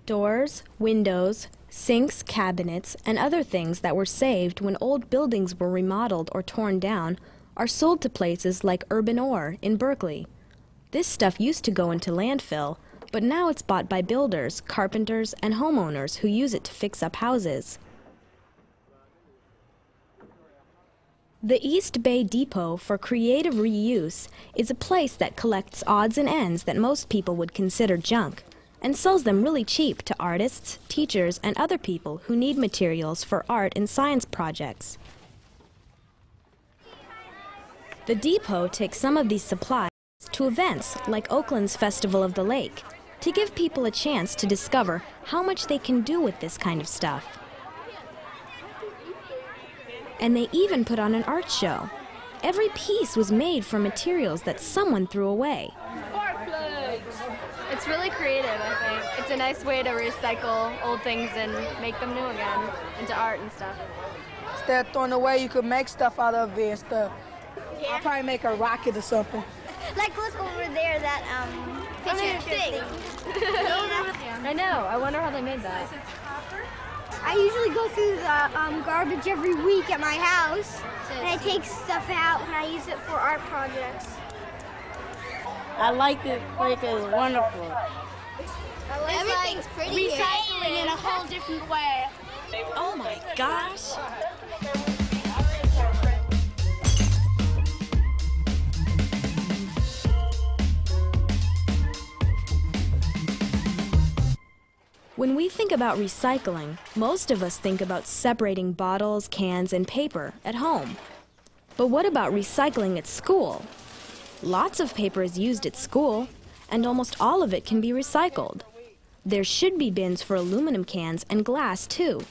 Doors, windows, sinks, cabinets, and other things that were saved when old buildings were remodeled or torn down are sold to places like Urban Ore in Berkeley. This stuff used to go into landfill, but now it's bought by builders, carpenters, and homeowners who use it to fix up houses. The East Bay Depot for Creative Reuse is a place that collects odds and ends that most people would consider junk and sells them really cheap to artists, teachers, and other people who need materials for art and science projects. The depot takes some of these supplies to events like Oakland's Festival of the Lake to give people a chance to discover how much they can do with this kind of stuff. And they even put on an art show. Every piece was made from materials that someone threw away. It's really creative, I think. It's a nice way to recycle old things and make them new again into art and stuff. Instead of throwing away, you could make stuff out of it and stuff. Yeah. I'll probably make a rocket or something. Like, look over there, that picture thing. I know. I wonder how they made that. I usually go through the garbage every week at my house, and I take stuff out and I use it for art projects. I like this place, it's wonderful. Everything's pretty Recycling in a whole different way. Oh my gosh! When we think about recycling, most of us think about separating bottles, cans, and paper at home. But what about recycling at school? Lots of paper is used at school, and almost all of it can be recycled. There should be bins for aluminum cans and glass, too.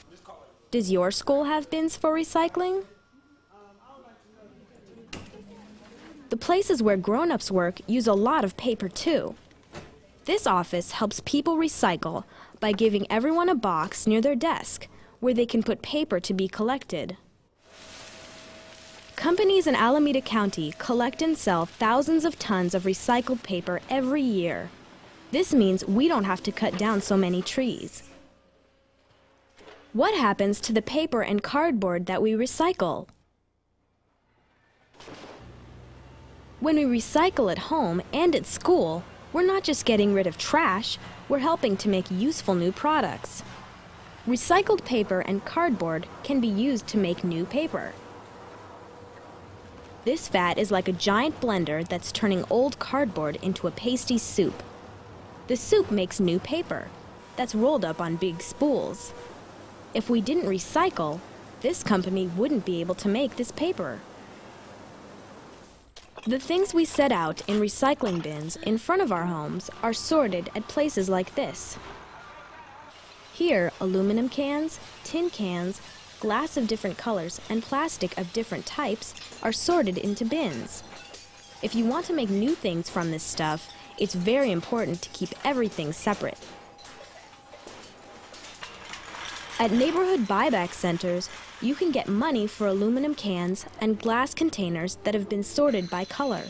Does your school have bins for recycling? The places where grown-ups work use a lot of paper, too. This office helps people recycle by giving everyone a box near their desk where they can put paper to be collected. Companies in Alameda County collect and sell thousands of tons of recycled paper every year. This means we don't have to cut down so many trees. What happens to the paper and cardboard that we recycle? When we recycle at home and at school, we're not just getting rid of trash, we're helping to make useful new products. Recycled paper and cardboard can be used to make new paper. This vat is like a giant blender that's turning old cardboard into a pasty soup. The soup makes new paper that's rolled up on big spools. If we didn't recycle, this company wouldn't be able to make this paper. The things we set out in recycling bins in front of our homes are sorted at places like this. Here, aluminum cans, tin cans, glass of different colors, and plastic of different types are sorted into bins. If you want to make new things from this stuff, it's very important to keep everything separate. At neighborhood buyback centers, you can get money for aluminum cans and glass containers that have been sorted by color.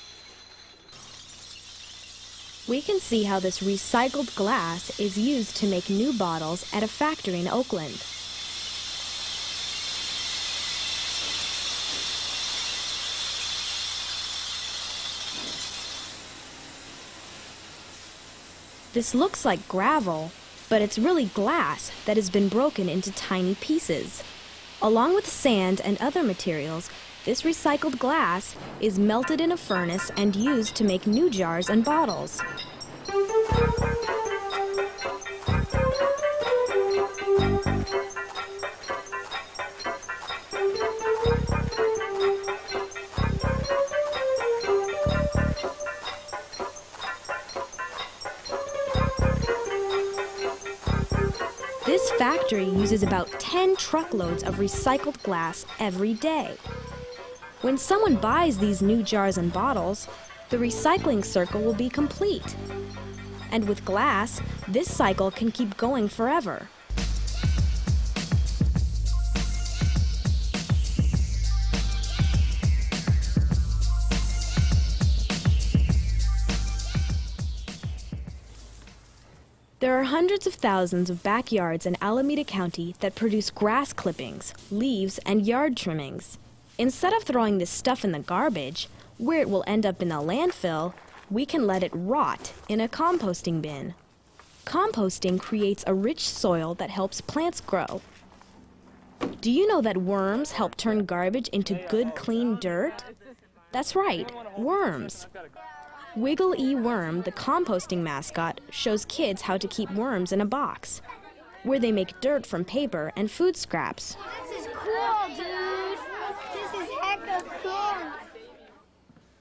We can see how this recycled glass is used to make new bottles at a factory in Oakland. This looks like gravel, but it's really glass that has been broken into tiny pieces. Along with sand and other materials, this recycled glass is melted in a furnace and used to make new jars and bottles. This factory uses about 10 truckloads of recycled glass every day. When someone buys these new jars and bottles, the recycling circle will be complete. And with glass, this cycle can keep going forever. There are hundreds of thousands of backyards in Alameda County that produce grass clippings, leaves, and yard trimmings. Instead of throwing this stuff in the garbage, where it will end up in the landfill, we can let it rot in a composting bin. Composting creates a rich soil that helps plants grow. Do you know that worms help turn garbage into good, clean dirt? That's right, worms. Wiggle E. Worm, the composting mascot, shows kids how to keep worms in a box, where they make dirt from paper and food scraps. This is cool, dude. This is hecka cool.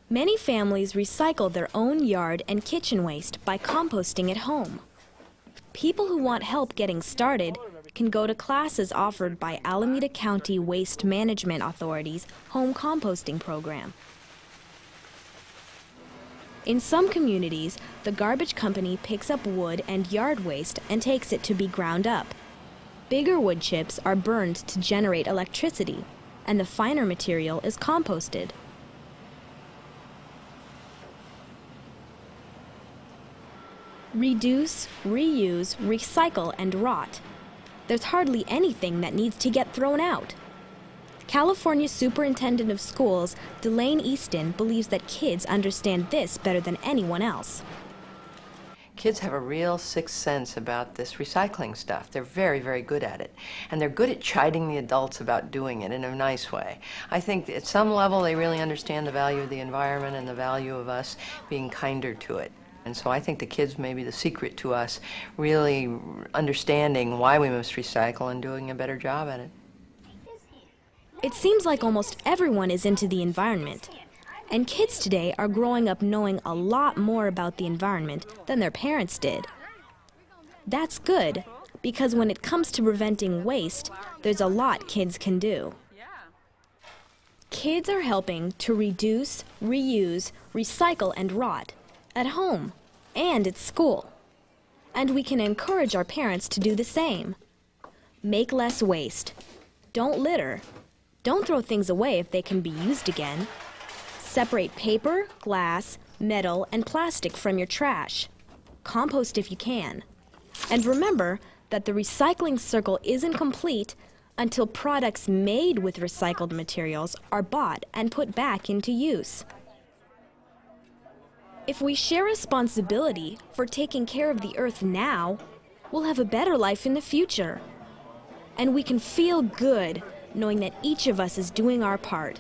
Many families recycle their own yard and kitchen waste by composting at home. People who want help getting started can go to classes offered by Alameda County Waste Management Authority's home composting program. In some communities, the garbage company picks up wood and yard waste and takes it to be ground up. Bigger wood chips are burned to generate electricity, and the finer material is composted. Reduce, reuse, recycle, and rot. There's hardly anything that needs to get thrown out. California Superintendent of Schools, Delane Easton, believes that kids understand this better than anyone else. Kids have a real sixth sense about this recycling stuff. They're very, very good at it. And they're good at chiding the adults about doing it in a nice way. I think at some level they really understand the value of the environment and the value of us being kinder to it. And so I think the kids may be the secret to us really understanding why we must recycle and doing a better job at it. It seems like almost everyone is into the environment, and kids today are growing up knowing a lot more about the environment than their parents did. That's good, because when it comes to preventing waste, there's a lot kids can do. Kids are helping to reduce, reuse, recycle, and rot at home and at school. And we can encourage our parents to do the same. Make less waste. Don't litter. Don't throw things away if they can be used again. Separate paper, glass, metal, and plastic from your trash. Compost if you can. And remember that the recycling circle isn't complete until products made with recycled materials are bought and put back into use. If we share responsibility for taking care of the earth now, we'll have a better life in the future. And we can feel good knowing that each of us is doing our part.